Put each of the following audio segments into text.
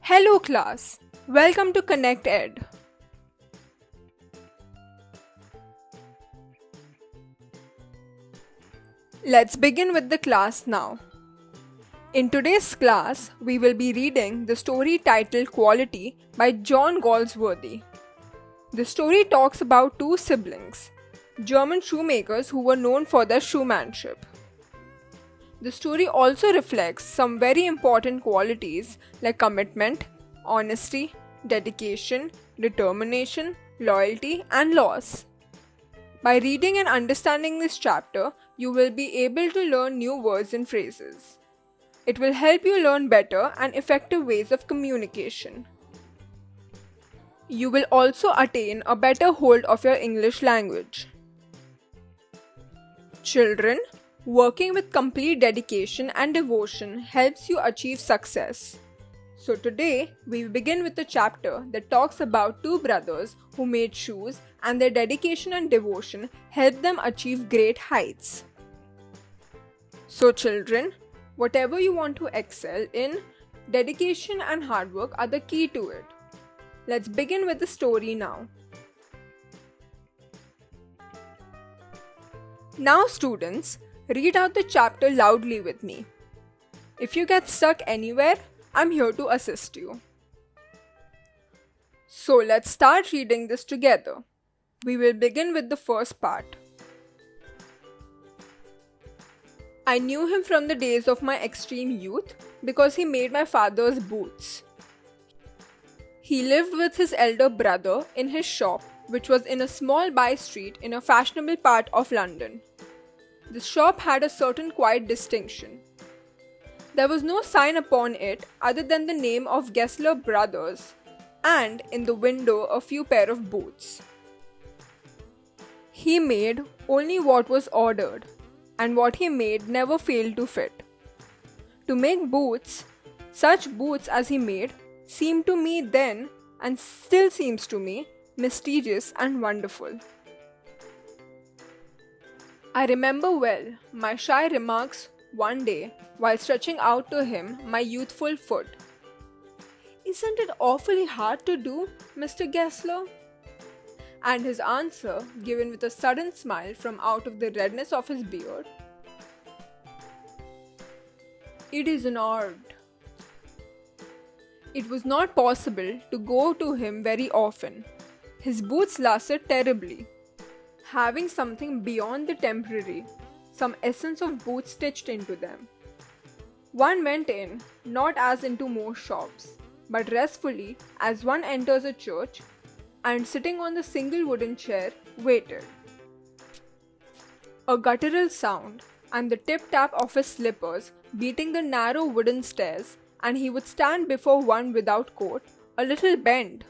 Hello class, welcome to Connect Ed. Let's begin with the class now. In today's class, we will be reading the story titled Quality by John Galsworthy. The story talks about two siblings, German shoemakers who were known for their shoemanship. The story also reflects some very important qualities like commitment, honesty, dedication, determination, loyalty, and loss. By reading and understanding this chapter, you will be able to learn new words and phrases. It will help you learn better and effective ways of communication. You will also attain a better hold of your English language. Children, working with complete dedication and devotion helps you achieve success. So today, we begin with a chapter that talks about two brothers who made shoes and their dedication and devotion helped them achieve great heights. So children, whatever you want to excel in, dedication and hard work are the key to it. Let's begin with the story now. Now students, read out the chapter loudly with me. If you get stuck anywhere, I'm here to assist you. So let's start reading this together. We will begin with the first part. I knew him from the days of my extreme youth because he made my father's boots. He lived with his elder brother in his shop, which was in a small by street in a fashionable part of London. The shop had a certain quiet distinction. There was no sign upon it other than the name of Gessler Brothers and in the window a few pair of boots. He made only what was ordered, and what he made never failed to fit. To make boots, such boots as he made, seemed to me then, and still seems to me, mysterious and wonderful. I remember well my shy remarks one day while stretching out to him my youthful foot. "Isn't it awfully hard to do, Mr. Gessler?" And his answer, given with a sudden smile from out of the redness of his beard, "It is an art." It was not possible to go to him very often. His boots lasted terribly, having something beyond the temporary, some essence of boots stitched into them. One went in, not as into most shops, but restfully as one enters a church, and sitting on the single wooden chair, waited. A guttural sound, and the tip-tap of his slippers beating the narrow wooden stairs, and he would stand before one without coat, a little bent,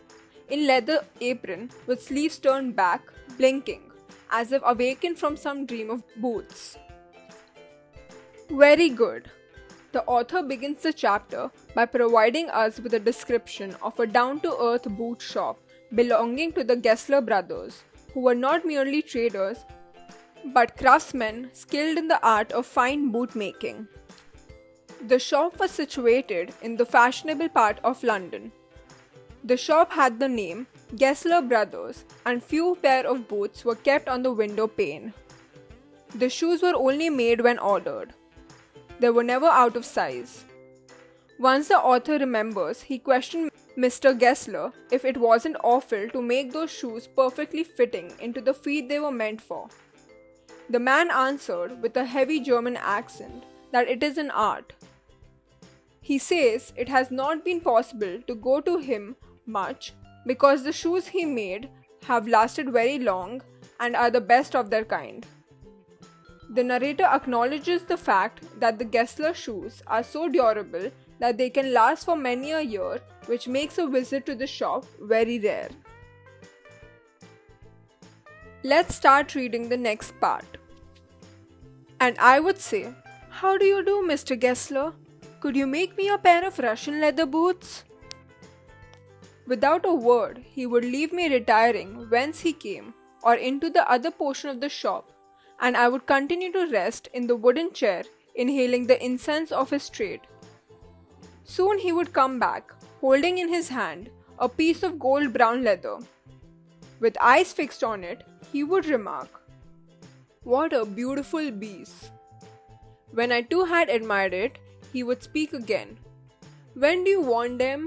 in leather apron with sleeves turned back, blinking, as if awakened from some dream of boots. Very good. The author begins the chapter by providing us with a description of a down-to-earth boot shop belonging to the Gessler brothers, who were not merely traders, but craftsmen skilled in the art of fine boot making. The shop was situated in the fashionable part of London. The shop had the name Gessler Brothers, and few pair of boots were kept on the window pane. The shoes were only made when ordered. They were never out of size. Once the author remembers, he questioned Mr. Gessler if it wasn't awful to make those shoes perfectly fitting into the feet they were meant for. The man answered with a heavy German accent that it is an art. He says it has not been possible to go to him much because the shoes he made have lasted very long and are the best of their kind. The narrator acknowledges the fact that the Gessler shoes are so durable that they can last for many a year, which makes a visit to the shop very rare. Let's start reading the next part. And I would say, "How do you do, Mr. Gessler? Could you make me a pair of Russian leather boots?" Without a word, he would leave me retiring whence he came or into the other portion of the shop, and I would continue to rest in the wooden chair, inhaling the incense of his trade. Soon he would come back, holding in his hand a piece of gold brown leather. With eyes fixed on it, he would remark, "What a beautiful piece." When I too had admired it, he would speak again, "When do you want them?"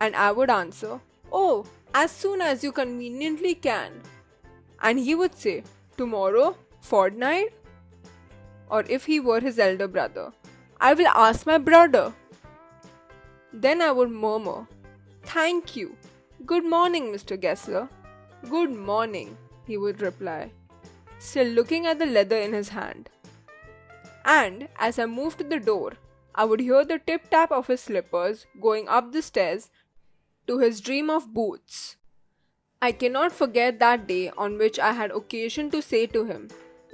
And I would answer, "Oh, as soon as you conveniently can." And he would say, "Tomorrow? Fortnight?" Or if he were his elder brother, "I will ask my brother." Then I would murmur, "Thank you. Good morning, Mr. Gessler." "Good morning," he would reply, still looking at the leather in his hand. And as I moved to the door, I would hear the tip-tap of his slippers going up the stairs to his dream of boots. I cannot forget that day on which I had occasion to say to him,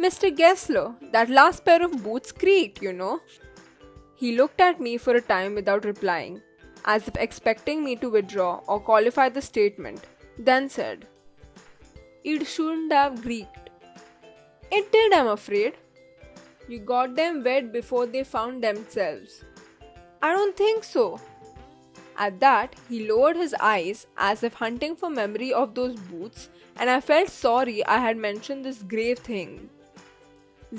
"Mr. Gessler, that last pair of boots creaked, you know." He looked at me for a time without replying, as if expecting me to withdraw or qualify the statement, then said, "It shouldn't have creaked." "It did, I'm afraid." "You got them wet before they found themselves." "I don't think so." At that, he lowered his eyes as if hunting for memory of those boots, and I felt sorry I had mentioned this grave thing.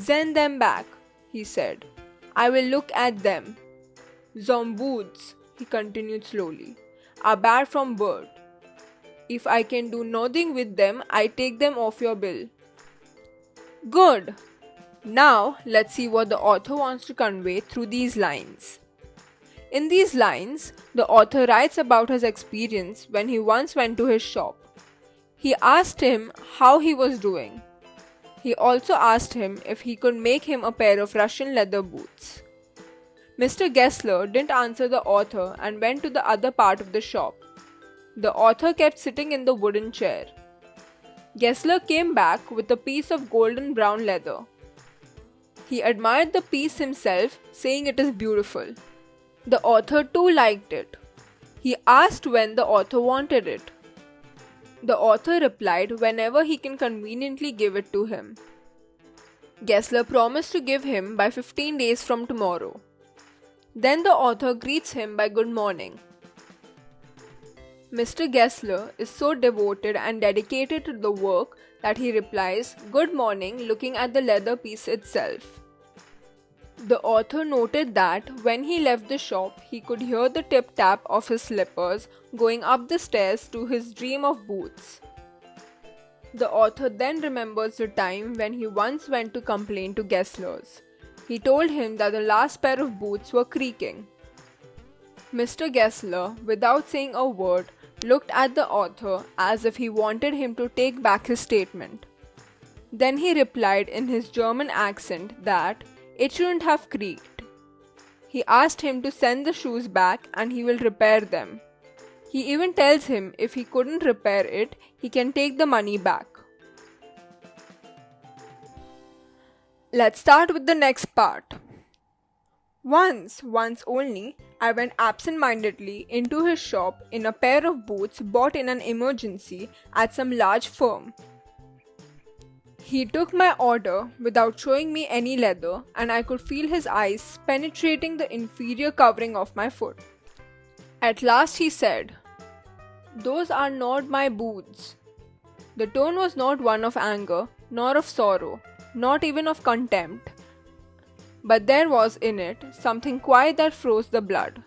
"Send them back," he said. "I will look at them. Some boots," he continued slowly, "are bad from birth. If I can do nothing with them, I take them off your bill." Good! Now, let's see what the author wants to convey through these lines. In these lines, the author writes about his experience when he once went to his shop. He asked him how he was doing. He also asked him if he could make him a pair of Russian leather boots. Mr. Gessler didn't answer the author and went to the other part of the shop. The author kept sitting in the wooden chair. Gessler came back with a piece of golden brown leather. He admired the piece himself, saying it is beautiful. The author too liked it. He asked when the author wanted it. The author replied whenever he can conveniently give it to him. Gessler promised to give him by 15 days from tomorrow. Then the author greets him by good morning. Mr. Gessler is so devoted and dedicated to the work that he replies, "Good morning," looking at the leather piece itself. The author noted that when he left the shop, he could hear the tip-tap of his slippers going up the stairs to his dream of boots. The author then remembers the time when he once went to complain to Gessler's. He told him that the last pair of boots were creaking. Mr. Gessler, without saying a word, looked at the author as if he wanted him to take back his statement. Then he replied in his German accent that it shouldn't have creaked. He asked him to send the shoes back and he will repair them. He even tells him if he couldn't repair it, he can take the money back. Let's start with the next part. Once only, I went absent-mindedly into his shop in a pair of boots bought in an emergency at some large firm. He took my order without showing me any leather, and I could feel his eyes penetrating the inferior covering of my foot. At last he said, "Those are not my boots." The tone was not one of anger, nor of sorrow, not even of contempt. But there was in it something quiet that froze the blood.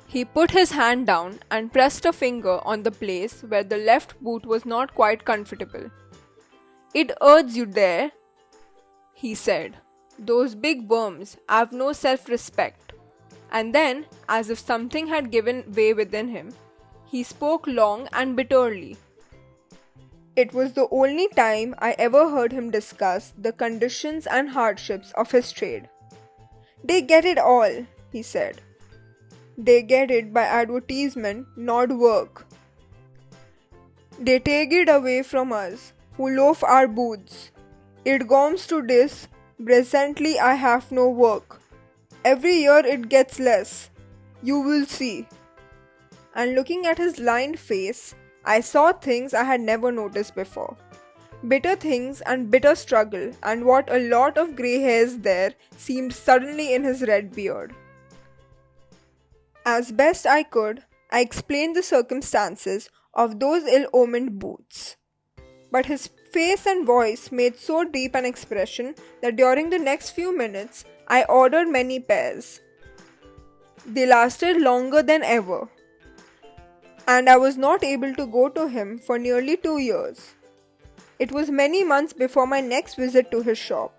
He put his hand down and pressed a finger on the place where the left boot was not quite comfortable. "It hurts you there," he said. "Those big worms have no self-respect." And then, as if something had given way within him, he spoke long and bitterly. It was the only time I ever heard him discuss the conditions and hardships of his trade. "They get it all," he said. "They get it by advertisement, not work. They take it away from us, who loaf our boots. It comes to this, presently I have no work. Every year it gets less. You will see." And looking at his lined face, I saw things I had never noticed before. Bitter things and bitter struggle, and what a lot of grey hairs there seemed suddenly in his red beard. As best I could, I explained the circumstances of those ill-omened boots. But his face and voice made so deep an expression that during the next few minutes, I ordered many pairs. They lasted longer than ever, and I was not able to go to him for nearly 2 years. It was many months before my next visit to his shop.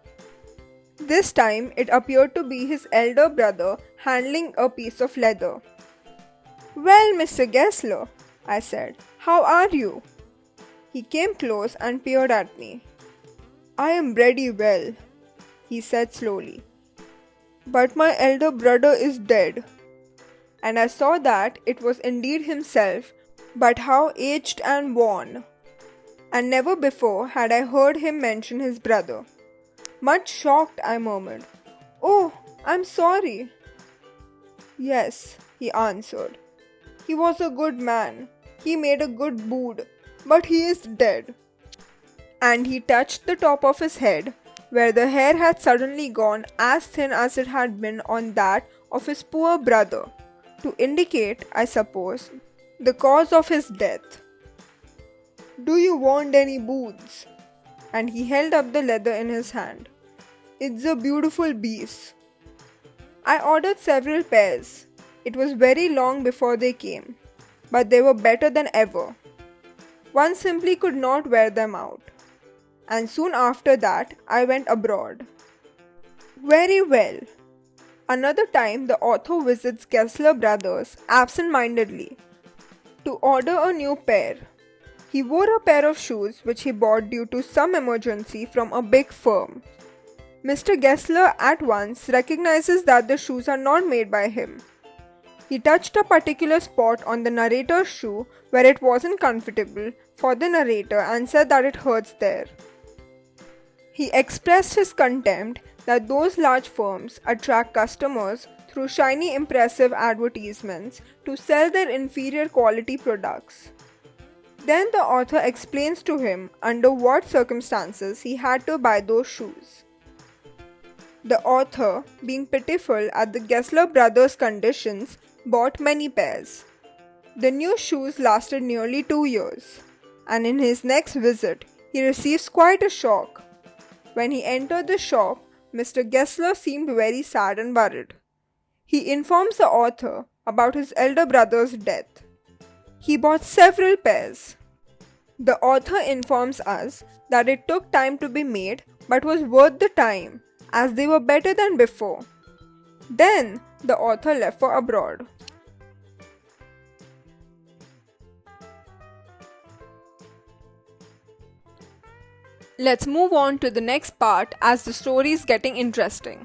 This time, it appeared to be his elder brother handling a piece of leather. "Well, Mr. Gessler," I said, "how are you?" He came close and peered at me. "I am pretty well," he said slowly. "But my elder brother is dead." And I saw that it was indeed himself, but how aged and worn. And never before had I heard him mention his brother. Much shocked, I murmured, "Oh, I'm sorry." "Yes," he answered. "He was a good man. He made a good boot, but he is dead." And he touched the top of his head, where the hair had suddenly gone as thin as it had been on that of his poor brother, to indicate, I suppose, the cause of his death. "Do you want any boots?" And he held up the leather in his hand. "It's a beautiful piece." I ordered several pairs. It was very long before they came, but they were better than ever. One simply could not wear them out. And soon after that, I went abroad. Very well. Another time, the author visits Gessler Brothers absent-mindedly to order a new pair. He wore a pair of shoes which he bought due to some emergency from a big firm. Mr. Gessler at once recognizes that the shoes are not made by him. He touched a particular spot on the narrator's shoe where it wasn't comfortable for the narrator and said that it hurts there. He expressed his contempt that those large firms attract customers through shiny, impressive advertisements to sell their inferior quality products. Then the author explains to him under what circumstances he had to buy those shoes. The author, being pitiful at the Gessler brothers' conditions, bought many pairs. The new shoes lasted nearly 2 years, and in his next visit, he receives quite a shock. When he entered the shop, Mr. Gessler seemed very sad and worried. He informs the author about his elder brother's death. He bought several pairs. The author informs us that it took time to be made but was worth the time, as they were better than before. Then the author left for abroad. Let's move on to the next part as the story is getting interesting.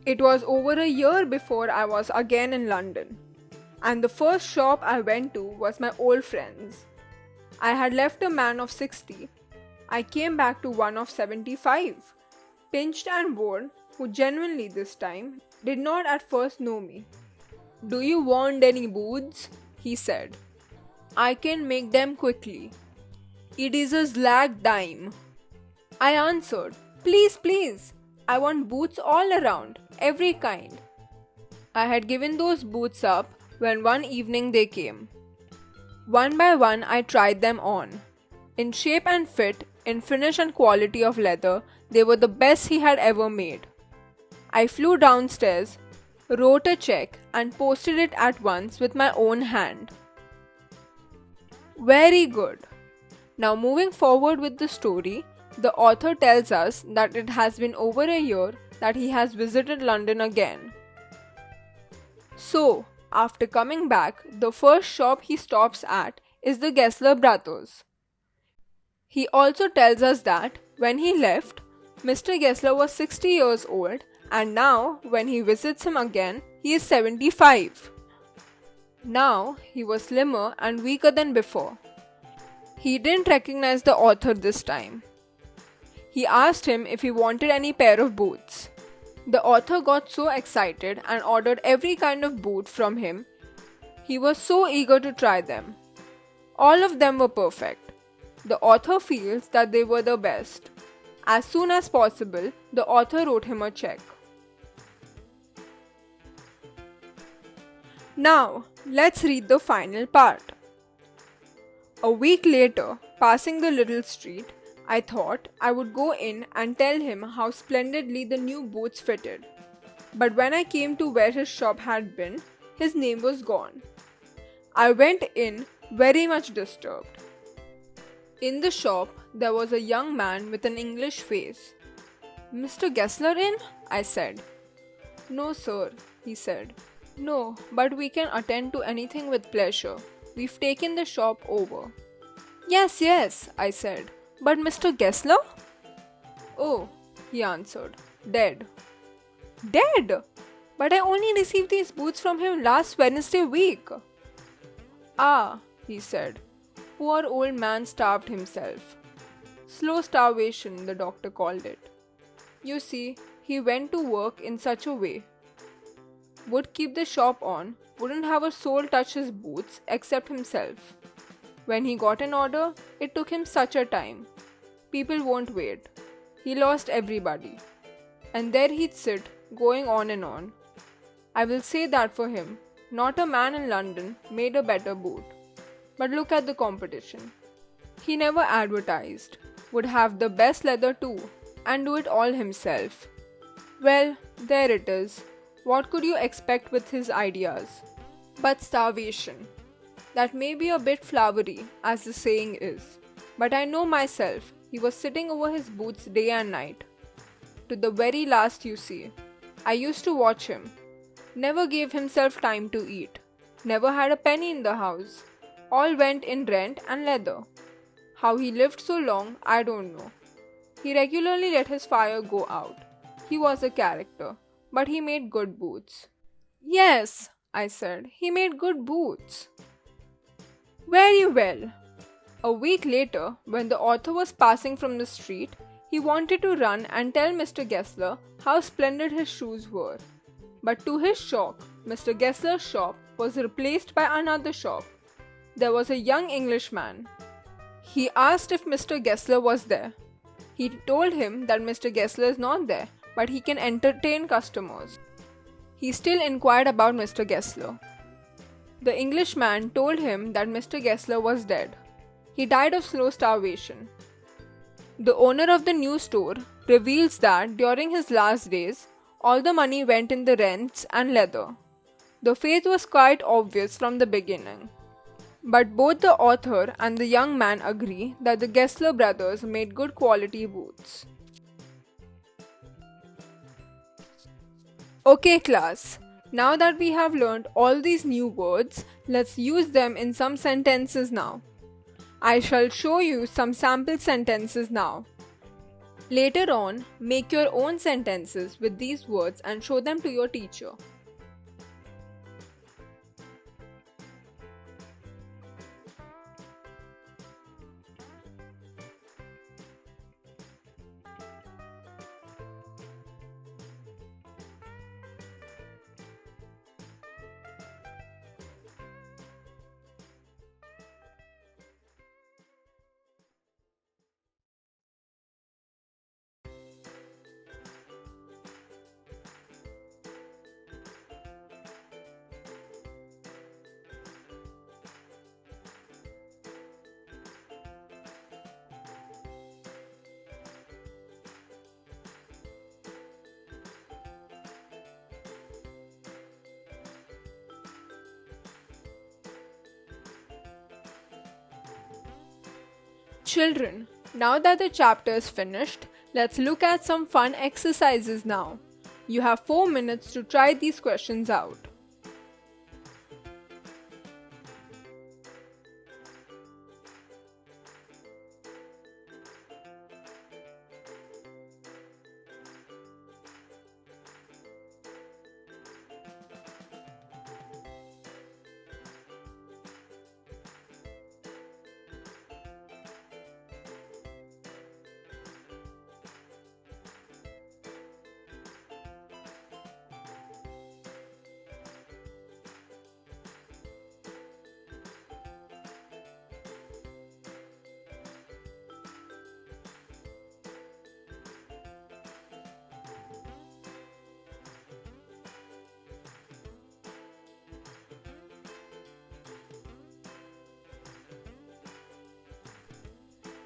It was over a year before I was again in London, and the first shop I went to was my old friend's. I had left a man of 60. I came back to one of 75, pinched and worn, who genuinely this time did not at first know me. "Do you want any boots?" he said. "I can make them quickly. It is a slag dime." I answered, "Please, please, I want boots all around, every kind." I had given those boots up when one evening they came. One by one I tried them on. In shape and fit, in finish and quality of leather, they were the best he had ever made. I flew downstairs, wrote a check and posted it at once with my own hand. Very good. Now moving forward with the story, the author tells us that it has been over a year that he has visited London again. So, after coming back, the first shop he stops at is the Gessler Brothers. He also tells us that when he left, Mr. Gessler was 60 years old, and now when he visits him again, he is 75. Now he was slimmer and weaker than before. He didn't recognize the author this time. He asked him if he wanted any pair of boots. The author got so excited and ordered every kind of boot from him. He was so eager to try them. All of them were perfect. The author feels that they were the best. As soon as possible, the author wrote him a check. Now, let's read the final part. A week later, passing the little street, I thought I would go in and tell him how splendidly the new boots fitted. But when I came to where his shop had been, his name was gone. I went in very much disturbed. In the shop, there was a young man with an English face. "Mr. Gessler in?" I said. "No, sir," he said. "No, but we can attend to anything with pleasure. We've taken the shop over." "Yes, yes," I said. "But Mr. Gessler?" "Oh," he answered, "dead." "Dead? But I only received these boots from him last Wednesday week." "Ah," he said. "Poor old man starved himself. Slow starvation, the doctor called it. You see, he went to work in such a way. Would keep the shop on, wouldn't have a soul touch his boots except himself. When he got an order, it took him such a time. People won't wait. He lost everybody. And there he'd sit, going on and on. I will say that for him, not a man in London made a better boot. But look at the competition. He never advertised, would have the best leather too, and do it all himself. Well, there it is. What could you expect with his ideas? But starvation. That may be a bit flowery, as the saying is. But I know myself, he was sitting over his boots day and night. To the very last, you see. I used to watch him. Never gave himself time to eat. Never had a penny in the house. All went in rent and leather. How he lived so long, I don't know. He regularly let his fire go out. He was a character, but he made good boots." "Yes," I said, "he made good boots." Very well. A week later, when the author was passing from the street, he wanted to run and tell Mr. Gessler how splendid his shoes were. But to his shock, Mr. Gessler's shop was replaced by another shop. There was a young Englishman. He asked if Mr. Gessler was there. He told him that Mr. Gessler is not there, but he can entertain customers. He still inquired about Mr. Gessler. The Englishman told him that Mr. Gessler was dead. He died of slow starvation. The owner of the new store reveals that during his last days, all the money went in the rents and leather. The faith was quite obvious from the beginning. But both the author and the young man agree that the Gessler brothers made good quality boots. Okay class, now that we have learned all these new words, let's use them in some sentences now. I shall show you some sample sentences now. Later on, make your own sentences with these words and show them to your teacher. Children, now that the chapter is finished, let's look at some fun exercises now. You have 4 minutes to try these questions out.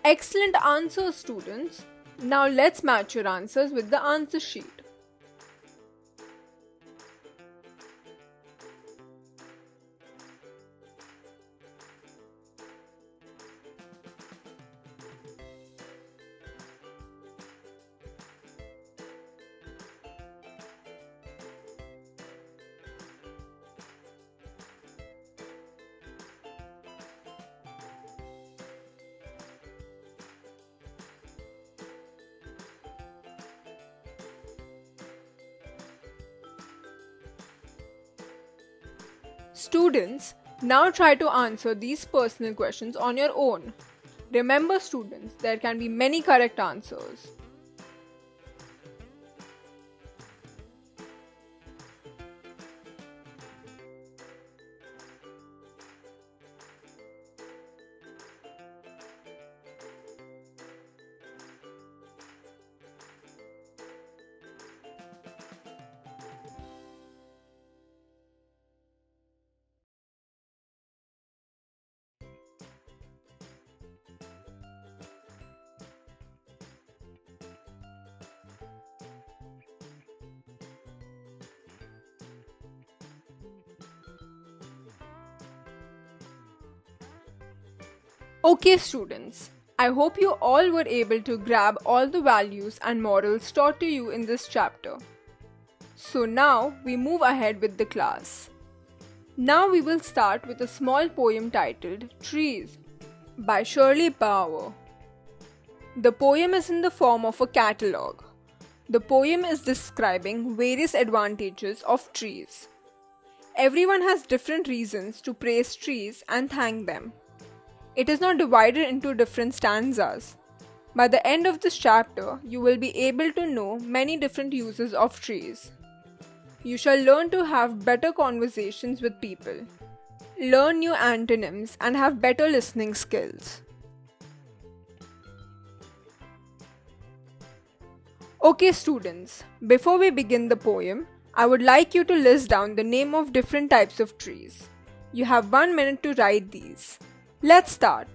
Excellent answers, students. Now let's match your answers with the answer sheet. Students, now try to answer these personal questions on your own. Remember, students, there can be many correct answers. Okay, students, I hope you all were able to grab all the values and morals taught to you in this chapter. So now we move ahead with the class. Now we will start with a small poem titled Trees by Shirley Bauer. The poem is in the form of a catalogue. The poem is describing various advantages of trees. Everyone has different reasons to praise trees and thank them. It is not divided into different stanzas. By the end of this chapter, you will be able to know many different uses of trees. You shall learn to have better conversations with people, learn new antonyms, and have better listening skills. Okay, students, before we begin the poem, I would like you to list down the name of different types of trees. You have 1 minute to write these. Let's start.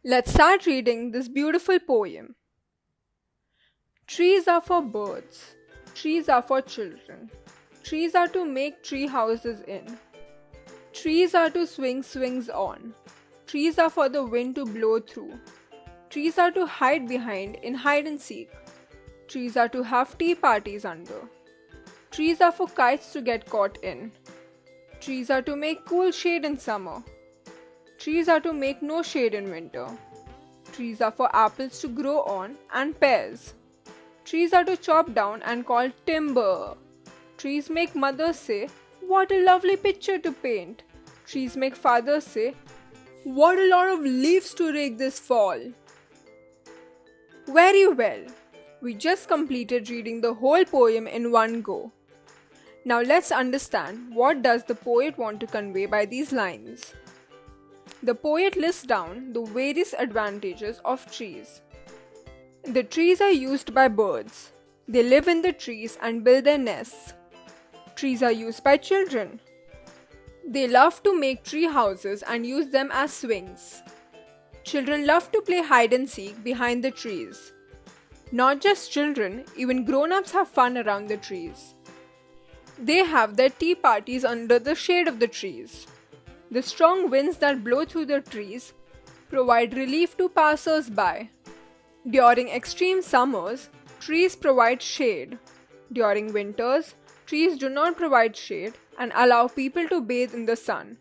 Let's start reading this beautiful poem. Trees are for birds. Trees are for children. Trees are to make tree houses in. Trees are to swing swings on. Trees are for the wind to blow through. Trees are to hide behind in hide and seek. Trees are to have tea parties under. Trees are for kites to get caught in. Trees are to make cool shade in summer. Trees are to make no shade in winter. Trees are for apples to grow on and pears. Trees are to chop down and call timber. Trees make mothers say, "What a lovely picture to paint." Trees make fathers say, "What a lot of leaves to rake this fall." Very well. We just completed reading the whole poem in one go. Now let's understand what does the poet want to convey by these lines. The poet lists down the various advantages of trees. The trees are used by birds. They live in the trees and build their nests. Trees are used by children. They love to make tree houses and use them as swings. Children love to play hide and seek behind the trees. Not just children, even grown-ups have fun around the trees. They have their tea parties under the shade of the trees. The strong winds that blow through the trees provide relief to passers-by. During extreme summers, trees provide shade. During winters, trees do not provide shade and allow people to bathe in the sun.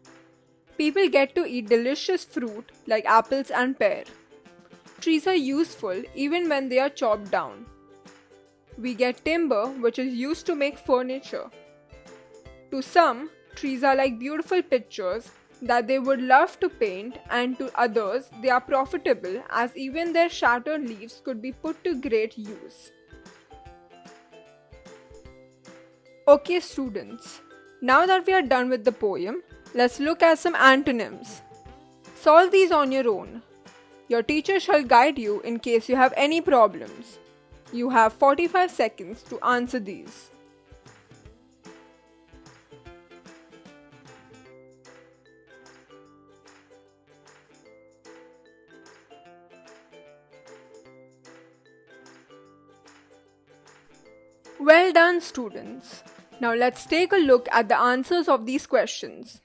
People get to eat delicious fruit like apples and pear. Trees are useful even when they are chopped down. We get timber, which is used to make furniture. To some, trees are like beautiful pictures that they would love to paint, and to others, they are profitable as even their shattered leaves could be put to great use. Okay, students, now that we are done with the poem, let's look at some antonyms. Solve these on your own. Your teacher shall guide you in case you have any problems. You have 45 seconds to answer these. Well done, students. Now let's take a look at the answers of these questions.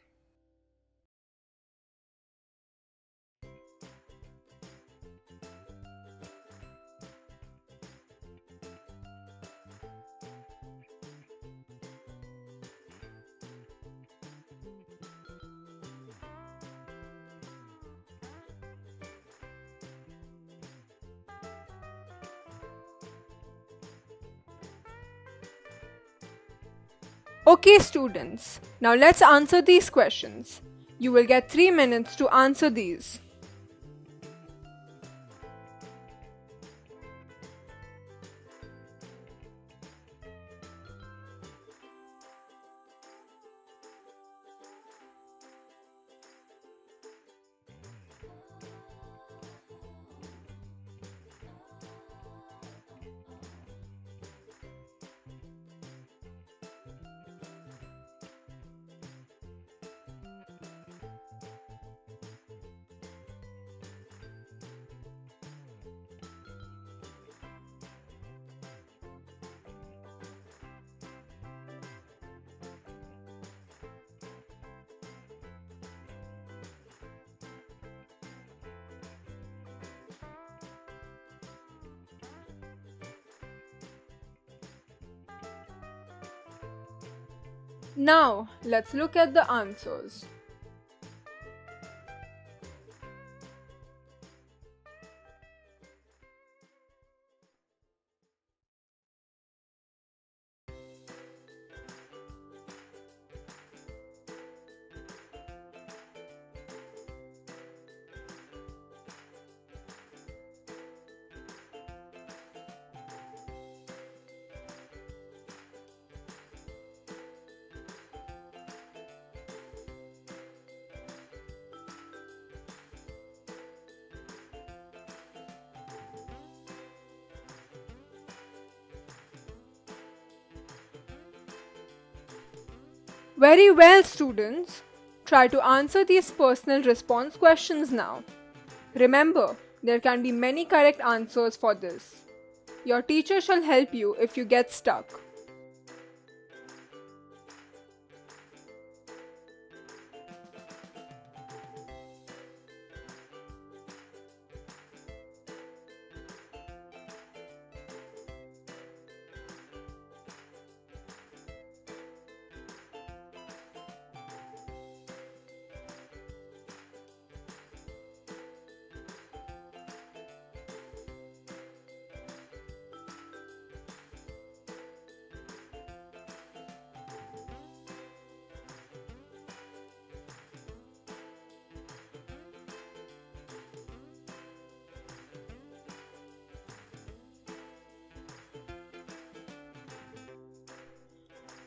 Okay, students, now let's answer these questions. You will get 3 minutes to answer these. Now, let's look at the answers. Very well, students. Try to answer these personal response questions now. Remember, there can be many correct answers for this. Your teacher shall help you if you get stuck.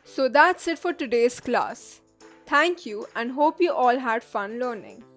So that's it for today's class. Thank you and hope you all had fun learning.